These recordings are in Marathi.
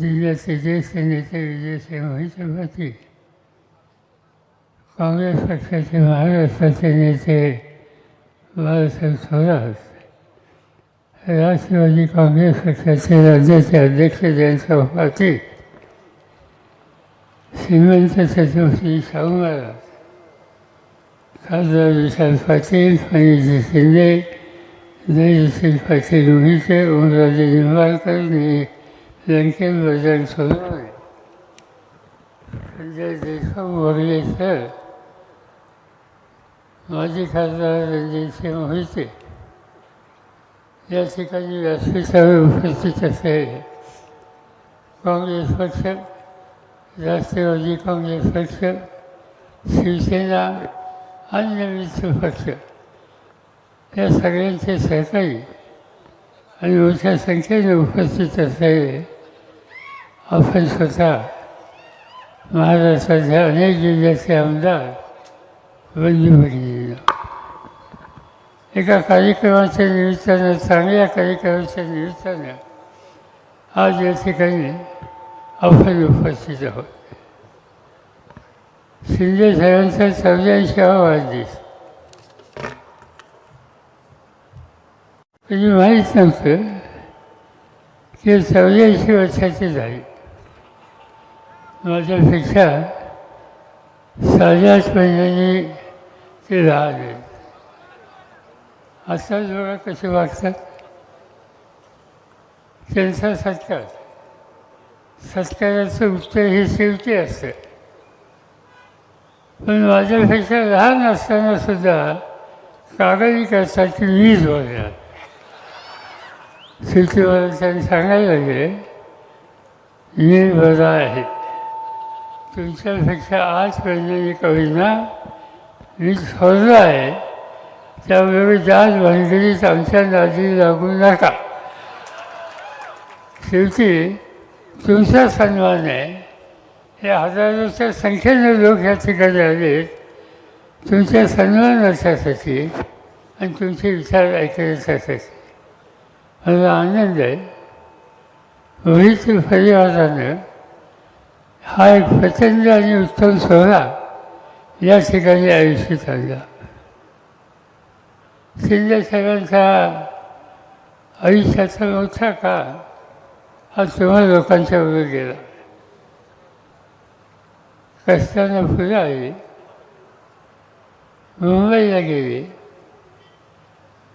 जिल्ह्याचे ज्येष्ठ नेते विजयसिंह मोहिते पाटील, काँग्रेस पक्षाचे महाराष्ट्राचे नेते बाळासाहेब थोरात, राष्ट्रवादी काँग्रेस पक्षाचे राज्याचे अध्यक्ष जयंतराव पाटील, श्रीमंत छत्रपती शाहू महाराज, खासदार विशाल पाटील, फणीजी शिंदे, धैर्यशील पाटील मोहिते, ओमराजे निंबाळकर, व्यंकट बजरंग सोनवणे, संजय देशमुख वगैरे सर, माजी खासदार रणजितसिंह मोहिते या ठिकाणी व्यासपीठावर उपस्थित असलेले काँग्रेस पक्ष, राष्ट्रवादी काँग्रेस पक्ष, शिवसेना, अन्य मित्र पक्ष या सगळ्यांचे सहकारी आणि मोठ्या संख्येने उपस्थित असलेले आपण स्वतः महाराष्ट्राच्या अनेक जिल्ह्याचे आमदार बंधू भगिनींनो, एका कार्यक्रमाच्या निमित्तानं, चांगल्या कार्यक्रमाच्या निमित्तानं आज या ठिकाणी आपण उपस्थित आहोत. शिंदे साहेबांचा 84वा वाढदिवस. कधी माहीत नव्हतं की 84 वर्षाचे झाले. माझ्यापेक्षा 8.5 महिन्यांनी ते राहिले. असाच बघा कसे वागतात. त्यांचा सत्काराचं उत्तर हे शेवटी असतं. पण माझ्यापेक्षा लहान असताना सुद्धा कागदी करतात की मीच बघणार. शेवटी मला त्यांनी सांगायला लागले, मी बरा आहे, तुमच्यापेक्षा 8 महिन्यांनी का होईना मी थोरला आहे, त्यामुळे जास्त भानगडीत आमच्या नादी लागू नका. शेवटी तुमचा सन्मान आहे. हे हजारोच्या संख्येने लोक ह्या ठिकाणी आले तुमच्या सन्मानासाठी आणि तुमचे विचार ऐकण्यासाठी. मला आनंद आहे. मोहिते परिवारानं हा एक प्रचंड आणि उत्तम सोहळा या ठिकाणी आयोजित आणला. शिंदे साहेबांचा आयुष्याचा मोठा काळ हा तुम्हा लोकांच्या बरोबर गेला. कष्टानं फुलं आली, मुंबईला गेले,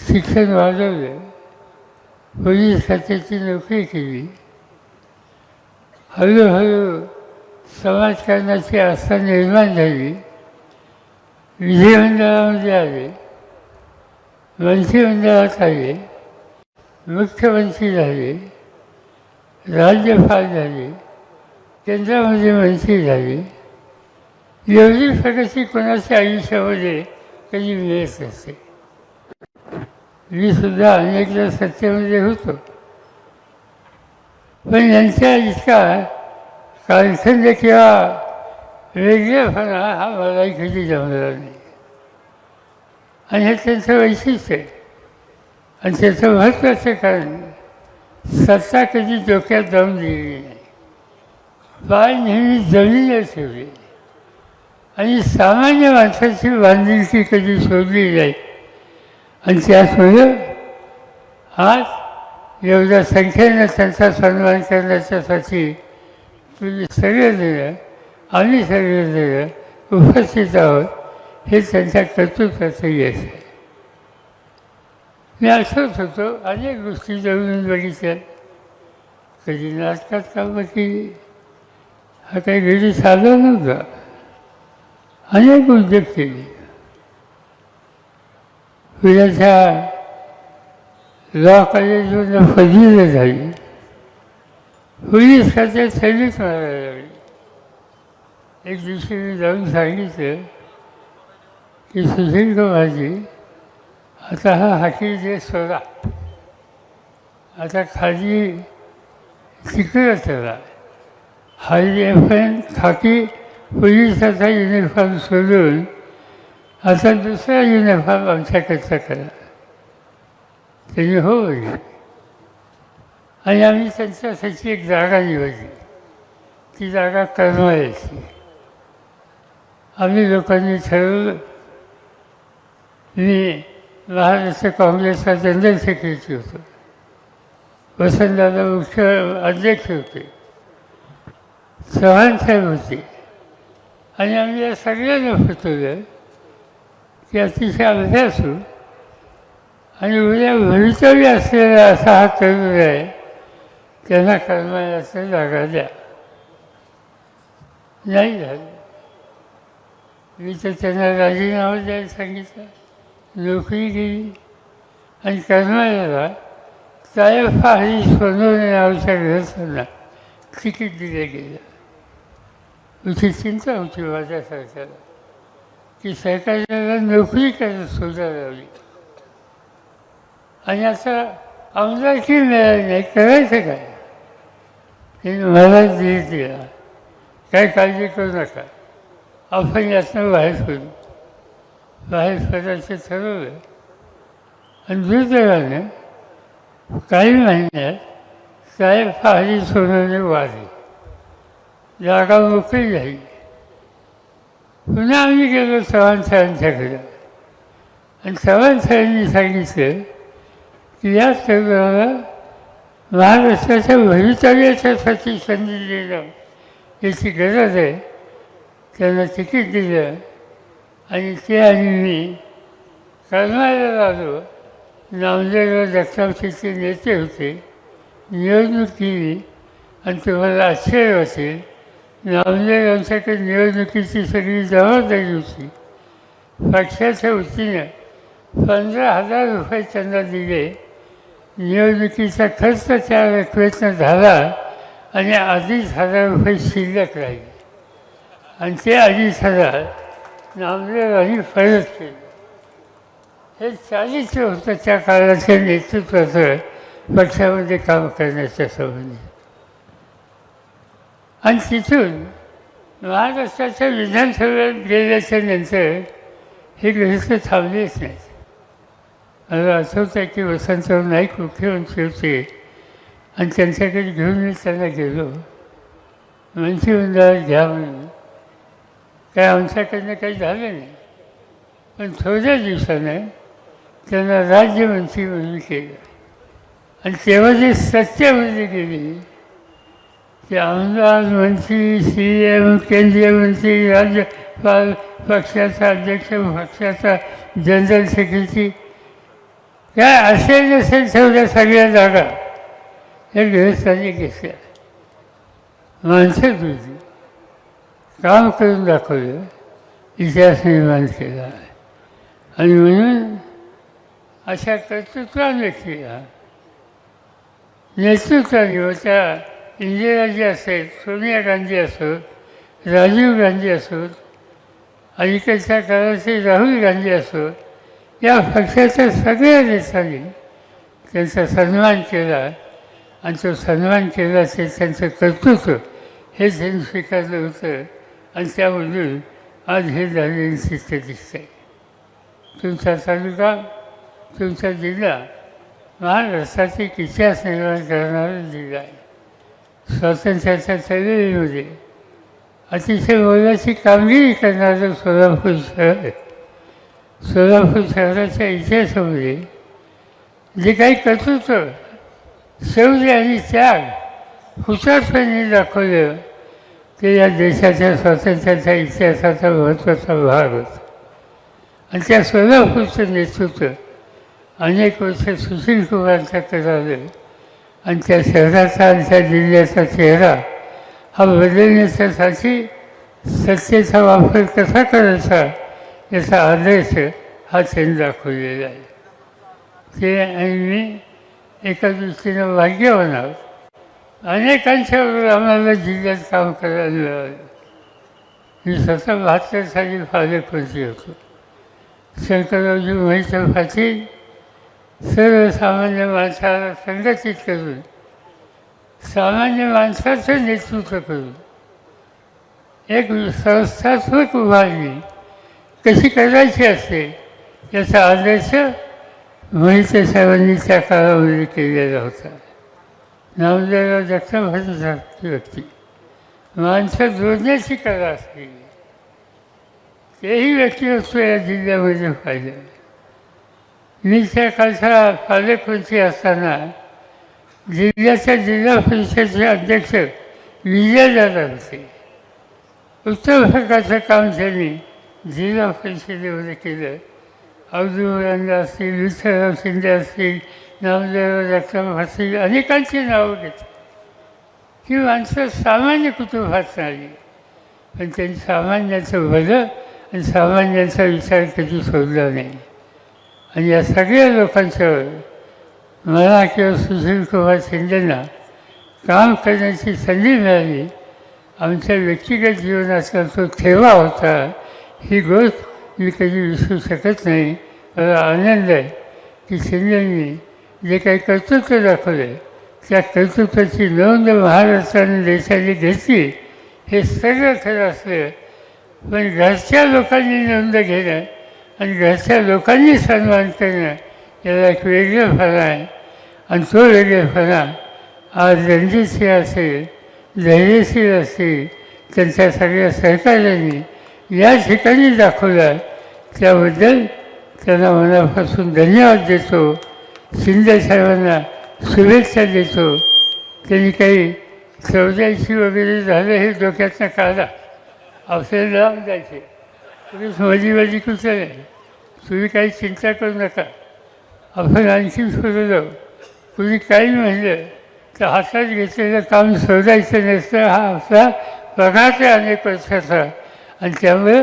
शिक्षण वाढवलं, पोलीस खात्याची नोकरी केली. हळूहळू समाजकारणाची आस्था निर्माण झाली. विधिमंडळामध्ये आले, मंत्रिमंडळात आले, मुख्यमंत्री झाले, राज्यपाल झाले, केंद्रामध्ये मंत्री झाले. एवढी प्रगती कोणाच्या आयुष्यामध्ये कधी मिळत नसते. मी सुद्धा अनेकदा सत्तेमध्ये होतो, पण यांच्या इतका कालखंड किंवा वेगळेपणा हा मलाही कधी जमला नाही. आणि हे त्यांचं वैशिष्ट्य आहे. आणि त्याचं महत्त्वाचं कारण सत्ता कधी डोक्यात जाऊन दिलेली नाही. पाय नेहमी जमिनीवर ठेवले आणि सामान्य माणसाची बांधिलकी कधी शोधली नाही. आणि त्याचमुळं आज एवढ्या संख्येनं त्यांचा सन्मान करण्याच्यासाठी तुम्ही सगळेजण, आम्ही सगळेजण उपस्थित आहोत. हे त्यांच्या कर्तृत्वाचं यश आहे. मी आठवत होतो, अनेक गोष्टी जवळून बघितल्या. कधी नाटकात कामं केली, हा काही घरी साधा नव्हता. अनेक उद्योग केले. पुण्याच्या लॉ कॉलेजमधून पदवीला झाली. पोलीस खात्यात सर्विस मारायला लागली. एक दिवशी मी जाऊन सांगितलं की सुशील कुमारजी, आता हा हाकी ड्रेस सोडा, आता खाली तिकडं चला. पण खाकी पोलिसाचा युनिफॉर्म सोडून आता दुसरा युनिफॉर्म आमच्याकडचा करा. त्यांनी हो बोलले. आणि आम्ही त्यांच्यासाठी एक जागा निवडली. ती जागा करमाळ्याची. आम्ही लोकांनी ठरवलं, मी महाराष्ट्र काँग्रेसचा जनरल सेक्रेटरी होतो, वसंतदादा मुख्य अध्यक्ष होते, चव्हाण साहेब होते, आणि आम्ही या सगळ्यांना सुचवलं की अतिशय अभ्यासू आणि उद्या भवितव्य असलेला असा हा तरुण आहे, त्यांना करमाळ्याच्या जागा द्या. नाही झालं. मी तर त्यांना राजीनामा द्यायला सांगितलं, नोकरी गेली, आणि करमाळ्याला तायफा हरी सोनवणे नावाच्या ग्रस्थांना तिकीट दिलं गेलं. तुझी चिंता होती माझ्या सरकारला की सरकारला नोकरी करायला सुद्धा लावली, आणि आता आमदारकी मिळाली नाही, करायचं काय? हे मला धीर दिला, काय काळजी करू नका, आपण यातनं बाहेर पडू. बाहेर पडायचं ठरवलं, आणि दुर्दैवाने काही महिन्यात साहेब हरी सोनवणे वाढले, जागा मोकळी झाली. पुन्हा आम्ही गेलो चव्हाण साहेबांच्याकडे, आणि चव्हाण साहेबांनी सांगितलं की या तरुणाला महाराष्ट्राच्या भवितव्याच्यासाठी संधी देणं याची गरज आहे. त्यांना तिकीट दिलं, आणि ते आणि मी करमाळ्याला आलो. नामदेवराव जगतापचे नेते होते, निवडणूक केली, आणि तुम्हाला आश्चर्य वाटेल, नामदेवरावांच्याकडे निवडणुकीची सगळी जबाबदारी होती. पक्षाच्या वतीनं 15,000 रुपये त्यांना दिले. निवडणुकीचा खर्च त्या रकमेतनं झाला, आणि 2,500 रुपये शिल्लक राहिले, आणि ते 2,500 नामदेवरावांनी परत केले. हे चालीचं होतं त्या काळाच्या नेतृत्वाचं पक्षामध्ये काम करण्याच्या संबंधी. आणि तिथून महाराष्ट्राच्या विधानसभेत गेल्याच्या नंतर हे ग्रस्त थांबलेच नाहीत. मला आठवतं की वसंतराव नाईक मुख्यमंत्री होते, आणि त्यांच्याकडे घेऊन मी त्यांना गेलो, मंत्रिमंडळात घ्या म्हणून. काय आमच्याकडनं काही झालं नाही, पण थोड्या दिवसानं त्यांना राज्यमंत्री म्हणून केलं. आणि तेव्हा जे सत्तेमध्ये गेली, ते आमदार, मंत्री, CM, केंद्रीय मंत्री, राज्यपाल, पक्षाचा अध्यक्ष, पक्षाचा जनरल सेक्रेटरी, काय असेल नसेल तेवढ्या सगळ्या जागा हे गृहस्थांनी घेतल्या. माणसं तुझी काम करून दाखवलं, इतिहास निर्माण केला, आणि म्हणून अशा कर्तृत्वान व्यक्तीला नेतृत्वाने होत्या. इंदिराजी असेल, सोनिया गांधी असोत, राजीव गांधी असोत, अलीकडच्या काळाचे राहुल गांधी असोत, या पक्षाच्या सगळ्या नेत्यांनी त्यांचा सन्मान केला, आणि तो सन्मान केला ते त्यांचं कर्तृत्व हे त्यांनी स्वीकारलं होतं, आणि त्यामधून आज हे झालेलं चित्र दिसतं आहे. तुमचा तालुका, तुमचा जिल्हा महाराष्ट्राचा इतिहास निर्माण करणारा जिल्हा आहे. स्वातंत्र्याच्या चळवळीमध्ये अतिशय मोलाची कामगिरी करणारं सोलापूर शहर आहे. सोलापूर शहराच्या इतिहासामध्ये जे काही कर्तृत्व, शौर्य आणि त्याग हुशारपणे दाखवलं, ते या देशाच्या स्वातंत्र्याच्या इतिहासाचा महत्त्वाचा भाग होता. आणि त्या सोलापूरचं नेतृत्व अनेक वर्ष सुशील कुमारांच्याकडे आलं, आणि त्या शहराचा आणि त्या जिल्ह्याचा चेहरा हा बदलण्यासाठी सत्तेचा वापर कसा करायचा याचा आदर्श हा त्यांनी दाखवलेला आहे. ते आणि मी एका दृष्टीनं भाग्यवान आहोत. अनेकांच्याबरोबर आम्हाला जिल्ह्यात काम करायला मिळालं. मी स्वतः 72 साली पालकमंत्री होतो. शंकररावजी मोहिते पाटील सर्वसामान्य माणसाला संघटित करून, सामान्य माणसाचं नेतृत्व करून एक संस्थात्मक उभारणी कशी करायची असते याचा आदर्श मोहिते साहेबांनी त्या काळामध्ये केलेला होता. नामदेवराव जगतापासारखी व्यक्ती, माणसं जोडण्याची कला असते, तेही व्यक्तिमत्व या जिल्ह्यामध्ये पाहिलं. मी त्या कालचा पालकमंत्री असताना जिल्ह्याच्या जिल्हा परिषदेचे अध्यक्ष विजयदादा होते. उत्तम प्रकारचं काम त्यांनी जिल्हा परिषदेमध्ये केलं. अवधूत असतील, विठ्ठलराव शिंदे असतील, नामदेवराव जगताप असतील, अनेकांची नावं घेतली. ही माणसं सामान्य कुटुंबात नाही, पण त्यांनी सामान्याचं भलं आणि सामान्यांचा विचार कधी सोडला नाही. आणि या सगळ्या लोकांच्यावर मला किंवा सुशीलकुमार शिंदेंना काम करण्याची संधी मिळाली. आमच्या व्यक्तिगत जीवनाचा तो ठेवा होता, ही गोष्ट मी कधी विसरू शकत नाही. मला आनंद आहे की शिंदेंनी जे काही कर्तृत्व दाखवले त्या कर्तृत्वाची नोंद महाराष्ट्राने देशाने घेतली. हे सगळं खरं असलं, पण घरच्या लोकांनी नोंद घेणं आणि घरच्या लोकांनी सन्मान करणं याला एक वेगळेपणा आहे. आणि तो वेगळेपणा आज रणजितसिंह असेल, धैर्यशील असतील, त्यांच्या सगळ्या सहकार्यांनी या ठिकाणी दाखवला. त्याबद्दल त्यांना मनापासून धन्यवाद देतो. शिंदे साहेबांना शुभेच्छा देतो. त्यांनी काही 84 वगैरे झालं हे डोक्यातनं काढा. आपल्याला लावून जायचे, तुम्ही माझी कुठं नाही, तुम्ही काही चिंता करू नका, आपण आणखी सुरू जाऊ. कुणी काही म्हणलं तर हातात घेतलेलं काम शोधायचं नसतं. हा आपला प्रकारचे अनेक वर्षाचा, आणि त्यामुळे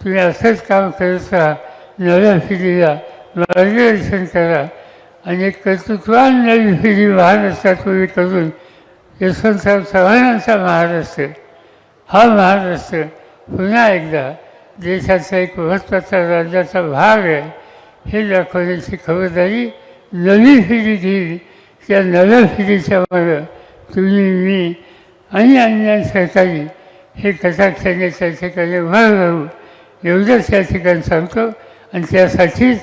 तुम्ही असंच काम करत राहा. नव्या पिढीला मार्गदर्शन करा आणि एक कर्तृत्वान नवी पिढी महाराष्ट्रात उभी करून यशवंतराव चव्हाणांचा महाराष्ट्र, हा महाराष्ट्र पुन्हा एकदा देशाचा एक महत्त्वाचा राज्याचा भाग आहे हे दाखवण्याची खबरदारी नवी पिढी घेईल. त्या नव्या पिढीच्या मागं तुम्ही, मी आणि अन्य सहकारी हे कटाक्षाने त्या ठिकाणी उभा राहू, एवढंच या ठिकाणी सांगतो. आणि त्यासाठीच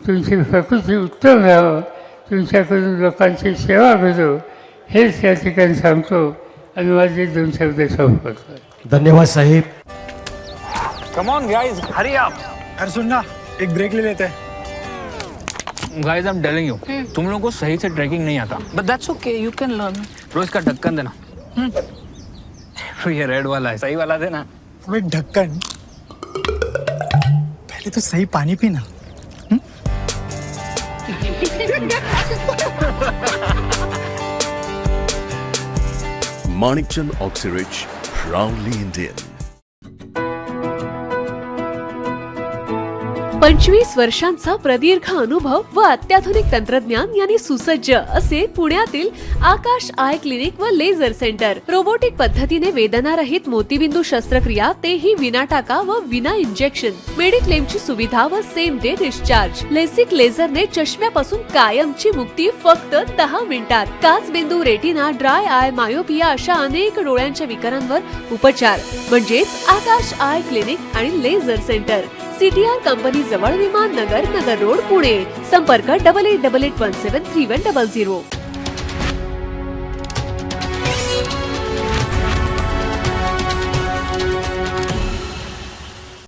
तुमची प्रकृती उत्तम राहावं, तुमच्याकडून लोकांची सेवा करू, हेच या ठिकाणी सांगतो आणि माझे 2 शब्द संपवतो. धन्यवाद साहेब. Come on guys, hurry up. अरे सुन ना, एक ब्रेक ले लेते हैं. Guys, I'm telling you, तुम लोगों को सही से ट्रैकिंग नहीं आता. But that's okay, you can learn. रोज का ढक्कन देना. ये रेड वाला है, सही वाला देना. अबे ढक्कन, पहले तो सही पानी पीना. Manikchand Oxyrich, proudly Indian. 25 वर्षांचा प्रदीर्घ अनुभव व अत्याधुनिक तंत्रज्ञान यांनी सुसज्ज असे पुण्यातील आकाश आय क्लिनिक व लेझर सेंटर. रोबोटिक पद्धतीने वेदनारहित मोतीबिंदू शस्त्रक्रिया, तेही विना टाका व विना इंजेक्शन. मेडिक्लेमची सुविधा व सेम डे डिस्चार्ज. लेसिक लेझरने चष्म्यापासून कायमची मुक्ती फक्त 10 मिनिटात. काचबिंदू, रेटिना, ड्राय आय, मायोपिया अशा अनेक डोळ्यांच्या विकारांवर उपचार म्हणजेच आकाश आय क्लिनिक आणि लेझर सेंटर. CTR कंपनी जवळ, विमान नगर, नगर रोड, पुणे. संपर्क 8888173100.